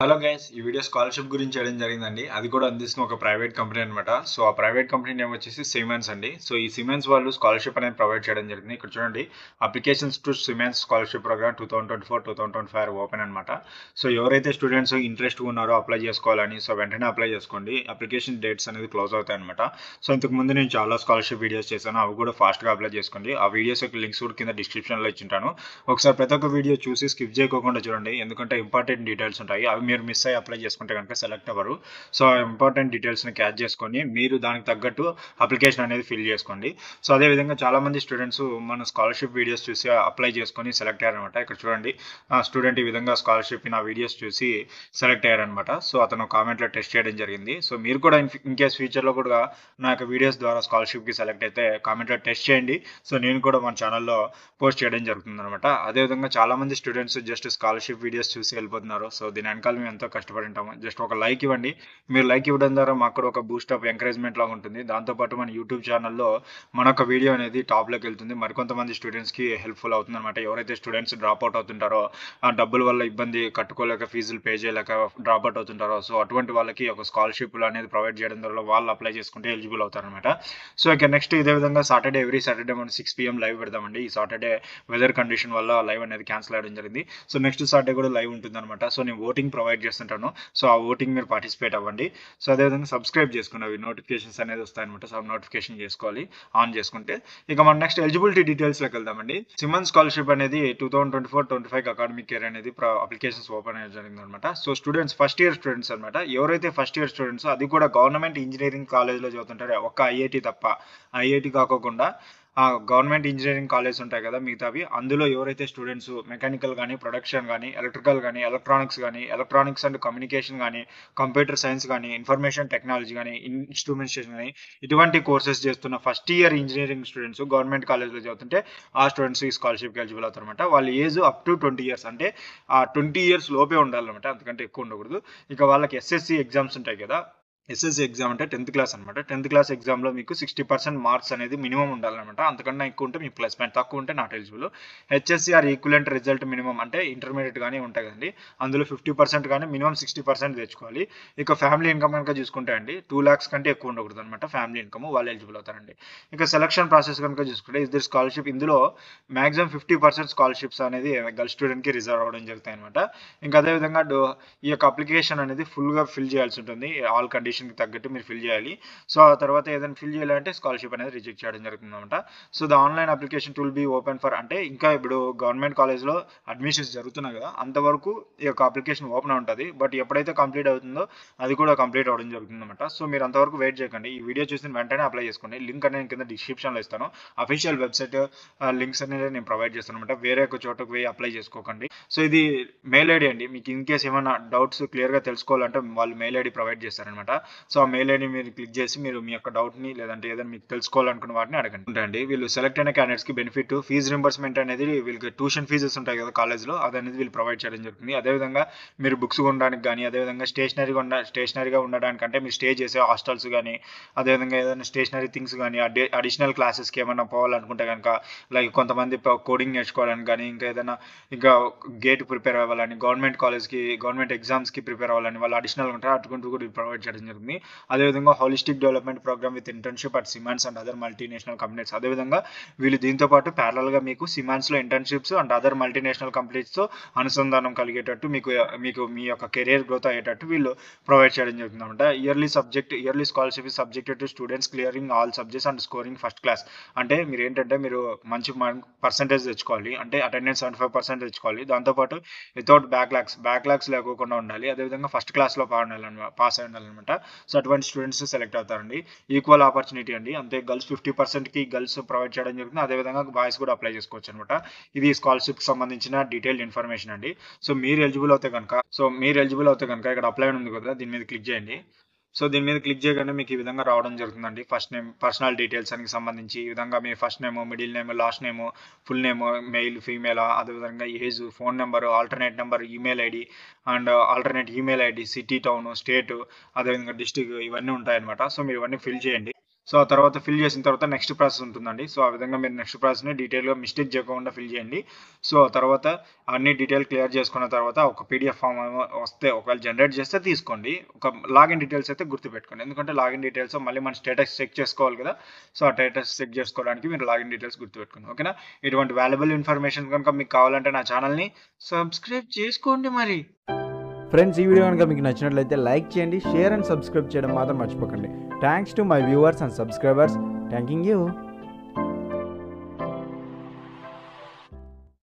Hello guys, ఈ video scholarship గురించి చేయడం జరిగిందండి. అది కూడా అందిస్తున్న ఒక ప్రైవేట్ కంపెనీ అనమాట. సో ఆ ప్రైవేట్ కంపెనీ నేమ్ వచ్చేసి సిమెన్స్ అండి. సో ఈ సిమెన్స్ వాళ్ళు స్కాలర్షిప్ అనేది ప్రొవైడ్ చేయడం జరిగింది. ఇక్కడ చూడండి, applications to Siemens scholarship programme 2024-2025 open అనమాట. సో ఎవరైతే స్టూడెంట్స్ ఇంట్రెస్ట్ ఉన్నారో అప్లై చేసుకోవాలని, సో వెంటనే అప్లై చేసుకోండి. అప్లికేషన్ డేట్స్ అనేది క్లోజ్ అవుతాయి అనమాట. సో ఇంతకు ముందు నేను చాలా స్కాలర్షిప్ వీడియోస్ చేశాను, అవి కూడా ఫాస్ట్గా అప్లై చేసుకోండి. ఆ వీడియోస్ యొక్క లింక్స్ కూడా కింద డిస్క్రిప్షన్లో ఇచ్చింటాను. ఒకసారి ప్రతి ఒక్క వీడియో చూసి స్కిప్ చేయకుండా చూడండి, ఎందుకంటే ఇంపార్టెంట్ డీటెయిల్స్ ఉంటాయి. అవి మీరు మిస్ అయ్యి అప్లై చేసుకుంటే కనుక సెలెక్ట్ అవ్వరు. సో ఇంపార్టెంట్ డీటెయిల్స్ని క్యాచ్ చేసుకొని మీరు దానికి తగ్గట్టు అప్లికేషన్ అనేది ఫిల్ చేసుకోండి. సో అదేవిధంగా చాలామంది స్టూడెంట్స్ మన స్కాలర్షిప్ వీడియోస్ చూసి అప్లై చేసుకొని సెలెక్ట్ అయ్యారనమాట. ఇక్కడ చూడండి, స్టూడెంట్ ఈ విధంగా స్కాలర్షిప్ నా వీడియోస్ చూసి సెలెక్ట్ అయ్యారనమాట. సో అతను కామెంట్లో టెస్ట్ చేయడం జరిగింది. సో మీరు కూడా ఇన్ కేస్ ఫ్యూచర్లో కూడా నా యొక్క వీడియోస్ ద్వారా స్కాలర్షిప్కి సెలెక్ట్ అయితే కామెంట్లో టెస్ట్ చేయండి. సో నేను కూడా మన ఛానల్లో పోస్ట్ చేయడం జరుగుతుంది అనమాట. అదేవిధంగా చాలామంది స్టూడెంట్స్ జస్ట్ స్కాలర్షిప్ వీడియోస్ చూసి వెళ్ళిపోతున్నారు. సో దీని వెనకాల మేము ఎంతో కష్టపడి ఉంటాము. జస్ట్ ఒక లైక్ ఇవ్వండి. మీరు లైక్ ఇవ్వడం ద్వారా మాకు కూడా ఒక బూస్ట్ ఆఫ్ ఎంకరేజ్మెంట్ లాగా ఉంటుంది. దాంతోపాటు మన యూట్యూబ్ ఛానల్లో మన ఒక వీడియో అనేది టాప్లోకి వెళ్తుంది. మరికొంతమంది స్టూడెంట్స్కి హెల్ప్ఫుల్ అవుతుంది అనమాట. ఎవరైతే స్టూడెంట్స్ డ్రాప్ అవుట్ అవుతుంటారో, ఆ డబ్బుల వల్ల ఇబ్బంది కట్టుకోలేక, ఫీజులు పే చేయలేక డ్రాప్ అవుట్ అవుతుంటారో, సో అటువంటి వాళ్ళకి ఒక స్కాలర్షిప్ అనేది ప్రొవైడ్ చేయడం ద్వారా వాళ్ళు అప్లై చేసుకుంటే ఎలిజిబుల్ అవుతారనమాట. సో ఇక నెక్స్ట్ ఇదే విధంగా ఎవ్రీ సాటర్డే మనం 6 PM లైవ్ పెడదామండి. ఈ సాటర్డే వెదర్ కండిషన్ వల్ల లైవ్ అనేది క్యాన్సిల్ అవ్వడం జరిగింది. సో నెక్స్ట్ సాటర్డే కూడా లైవ్ ఉంటుంది అనమాట. సో నేను ఓటింగ్ ప్రొవైడ్ చేస్తుంటాను. సో ఆ ఓటింగ్ మీరు పార్టిసిపేట్ అవ్వండి. సో అదేవిధంగా సబ్స్క్రైబ్ చేసుకుని అవి నోటిఫికేషన్స్ అనేది వస్తాయన్నమాట. సో నోటిఫికేషన్ చేసుకోవాలి ఆన్ చేసుకుంటే. ఇక మనం నెక్స్ట్ ఎలిజిబిలిటీ డీటెయిల్స్లోకి వెళ్దామండి. సిమన్ స్కాలర్షిప్ అనేది 2024-25 అకాడమిక్ ఇయర్ అనేది అప్లికేషన్స్ ఓపెన్ అయ్యడం జరిగింది అనమాట. So students first year students అనమాట. ఎవరైతే ఫస్ట్ ఇయర్ స్టూడెంట్స్, అది కూడా గవర్నమెంట్ ఇంజనీరింగ్ కాలేజ్లో చదువుతుంటారు, ఒక్క ఐఐటి తప్ప, ఐఐటి కాకోకుండా గవర్నమెంట్ ఇంజనీరింగ్ కాలేజ్ ఉంటాయి కదా మిగతావి, అందులో ఎవరైతే స్టూడెంట్స్ మెకానికల్ కానీ, ప్రొడక్షన్ కానీ, ఎలక్ట్రికల్ కానీ, ఎలక్ట్రానిక్స్ అండ్ కమ్యూనికేషన్ కానీ, కంప్యూటర్ సైన్స్ కానీ, ఇన్ఫర్మేషన్ టెక్నాలజీ కానీ, ఇన్స్ట్రుమెంటేషన్ కానీ, ఇటువంటి కోర్సెస్ చేస్తున్న first year engineering students government కాలేజ్లో చదువుతుంటే ఆ స్టూడెంట్స్ ఈ స్కాలర్షిప్కి ఎలిజిబుల్ అవుతారనమాట. వాళ్ళ ఏజ్ అప్ టు 20 years, అంటే ఆ 20 years లోపే ఉండాలన్నమాట, అంతకంటే ఎక్కువ ఉండకూడదు. ఇక వాళ్ళకి ఎస్ఎస్సి ఎగ్జామ్స్ ఉంటాయి కదా, ఎస్ఎస్సి ఎగ్జామ్ అంటే 10th క్లాస్ అనమాట. 10th క్లాస్ ఎగ్జామ్లో మీకు 60% మార్క్స్ అనేది మినిమం ఉండాలన్నమాట. అంతకన్నా ఎక్కువ ఉంటే మీకు ప్లస్ పాయింట్, తక్కువ ఉంటే not eligible. HSC are equivalent result minimum అంటే ఇంటర్మీడియట్ కానీ ఉంటాయి కదండి, అందులో 50% కానీ మినిమం 60% తెచ్చుకోవాలి. ఇక ఫ్యామిలీ ఇన్కమ్ కనుక చూసుకుంటే అండి 2 lakhs కంటే ఎక్కువ ఉండకూడదు అనమాట. ఫ్యామిలీ ఇన్కమ్ వాళ్ళు ఎలిజిబుల్ అవుతారండి. ఇక సెలక్షన్ ప్రాసెస్ కనుక చూసుకుంటే ఇది స్కాలర్షిప్, ఇందులో మాక్సిమం 50% స్కాలర్షిప్స్ అనేది గర్ల్ స్టూడెంట్కి రిజర్వ్ అవ్వడం జరుగుతాయి అనమాట. ఇంకా అదేవిధంగా ఈ యొక్క అప్లికేషన్ అనేది ఫుల్గా ఫిల్ చేయాల్సి ఉంటుంది. ఆల్ కండిషన్కి తగ్గట్టు మీరు ఫిల్ చేయాలి. సో ఆ తర్వాత ఏదైనా ఫిల్ చేయాలంటే స్కాలర్షిప్ అనేది రిజెక్ట్ చేయడం జరుగుతుంది అనమాట. So the online application will be open for, అంటే ఇంకా ఇప్పుడు గవర్నమెంట్ కాలేజ్లో అడ్మిషన్స్ జరుగుతున్నాయి కదా, అంతవరకు ఈ యొక్క అప్లికేషన్ ఓపెన్ ఉంటుంది. బట్ ఎప్పుడైతే కంప్లీట్ అవుతుందో అది కూడా కంప్లీట్ అవ్వడం జరుగుతుంది అనమాట. సో మీరు అంతవరకు వెయిట్ చేయకండి. ఈ వీడియో చూసిన వెంటనే అప్లై చేసుకోండి. లింక్ అనేది కింద డిస్క్రిప్షన్లో ఇస్తాను. అఫీషియల్ వెబ్సైట్ లింక్స్ అనేది నేను ప్రొవైడ్ చేస్తాను అనమాట. వేరే ఒక చోటకు పోయి అప్లై చేసుకోకండి. సో ఇది మెయిల్ ఐడి అండి. మీకు ఇన్ కేస్ ఏమైనా డౌట్స్ క్లియర్గా తెలుసుకోవాలంటే వాళ్ళు మెయిల్ ఐడి ప్రొవైడ్ చేస్తారనమాట. సో ఆ మెయిల్ ఐడి మీరు క్లిక్ చేసి మీరు మీ యొక్క డౌట్ని లేదంటే ఏదైనా మీకు తెలుసుకోవాలనుకున్న వాటిని అడగండి. ఉంటాయండి వీళ్ళు సెలెక్ట్ అయిన క్యాండిడేట్స్కి బెనిఫిట్ ఫీజు రింబర్స్మెంట్ అనేది, వీళ్ళకి ట్యూషన్ ఫీజెస్ ఉంటాయి కదా కాలేజ్లో, అది అనేది వీళ్ళు ప్రొవైడ్ చేయడం జరుగుతుంది. అదేవిధంగా మీరు బుక్స్ కొనడానికి కానీ, అదేవిధంగా స్టేషనరీగా ఉండడానికంటే మీరు స్టే చేసే హాస్టల్స్ కానీ, అదేవిధంగా ఏదైనా స్టేషనరీ థింగ్స్ కానీ, అడిషనల్ క్లాసెస్కి ఏమైనా పోవాలనుకుంటే కనుక, లైక్ కొంతమంది కోడింగ్ నేర్చుకోవడానికి కానీ, ఇంకా గేట్ ప్రిపేర్ అవ్వాలని, గవర్నమెంట్ ఎగ్జామ్స్కి ప్రిపేర్ అవ్వాలని వాళ్ళు అడిషనల్ ఉంటారు, అటువంటి కూడా ప్రొవైడ్ చేయడం జరుగుతుంది. అదేవిధంగా holistic development programme with internship at Siemens and other multinational companies. అదేవిధంగా వీళ్ళు దీంతో పాటు ప్యారలల్గా మీకు సిమాన్స్లో ఇంటర్న్షిప్స్ అండ్ అదర్ మల్టీనేషనల్ కంపెనీస్తో అనుసంధానం కలిగేటట్టు మీకు మీ యొక్క కెరియర్ గ్రోత్ అయ్యేటట్టు వీళ్ళు ప్రొవైడ్ చేయడం జరుగుతుంది అనమాట. Yearly scholarship is subjected to students clearing all subjects and scoring first class. అంటే మీరు ఏంటంటే మీరు మంచి పర్సెంటేజ్ తెచ్చుకోవాలి, అంటే అటెండెన్స్ 75% తెచ్చుకోవాలి. దాంతోపాటు వితౌట్ బ్యాక్లాగ్స్ లేకోకుండా ఉండాలి. అదేవిధంగా ఫస్ట్ క్లాస్లో పాస్ అయి ఉండాలన్నమాట. సో అటువంటి స్టూడెంట్స్ సెలెక్ట్ అవుతారండి. ఈక్వల్ ఆపర్చునిటీ అండి, అంతే గర్ల్స్ 50%కి గర్ల్స్ ప్రొవైడ్ చేయడం జరుగుతుంది. అదేవిధంగా బాయ్స్ కూడా అప్లై చేసుకోవచ్చు అనమాట. ఇది స్కాలర్షిప్కి సంబంధించిన డీటెయిల్డ్ ఇన్ఫర్మేషన్ అండి. సో మీరు ఎలిజిబుల్ అవుతే కనుక ఇక్కడ అప్లై ఉంది కదా, దీని మీద క్లిక్ చేయండి. సో దీని మీద క్లిక్ చేయగానే మీకు ఈ విధంగా రావడం జరుగుతుందండి. ఫస్ట్ నేమ్, పర్సనల్ డీటెయిల్స్ అని సంబంధించి ఈ విధంగా మీ first name, middle name, last name, full name, male female, అదేవిధంగా age, phone number, alternate number, email ID and alternate email ID, city, town, state, అదేవిధంగా డిస్టిక్, ఇవన్నీ ఉంటాయన్నమాట. సో మీరు ఇవన్నీ ఫిల్ చేయండి. సో ఆ తర్వాత ఫిల్ చేసిన తర్వాత నెక్స్ట్ ప్రాసెస్ ఉంటుందండి. సో ఆ విధంగా మీరు నెక్స్ట్ ప్రాసెస్‌ని డీటెయిల్‌గా మిస్టేక్ చేయకుండా ఫిల్ చేయండి. సో ఆ తర్వాత అన్ని డీటెయిల్ క్లియర్ చేసుకున్న తర్వాత ఒక పీడీఎఫ్ ఫామ్ ఏమో వస్తే ఒకవేళ జనరేట్ చేస్తే తీసుకోండి. ఒక లాగిన్ డీటెయిల్స్ అయితే గుర్తుపెట్టుకోండి. ఎందుకంటే లాగిన్ డీటెయిల్స్ మళ్ళీ మన స్టేటస్ చెక్ చేసుకోవాలి కదా! సో ఆ స్టేటస్ చెక్ చేసుకోవడానికి మీరు లాగిన్ డీటెయిల్స్ గుర్తుపెట్టుకోండి. ఓకేనా? ఇటువంటి వాల్యుబుల్ ఇన్ఫర్మేషన్ కనుక మీకు కావాలంటే నా ఛానల్‌ని సబ్స్క్రైబ్ చేసుకోండి మరి. ఫ్రెండ్స్, ఈ వీడియో కనుక మీకు నచ్చినట్లయితే లైక్ చేయండి, షేర్ అండ్ సబ్స్క్రైబ్ చేయడం మాత్రం మర్చిపోకండి. Thanks to my viewers and subscribers. Thanking you.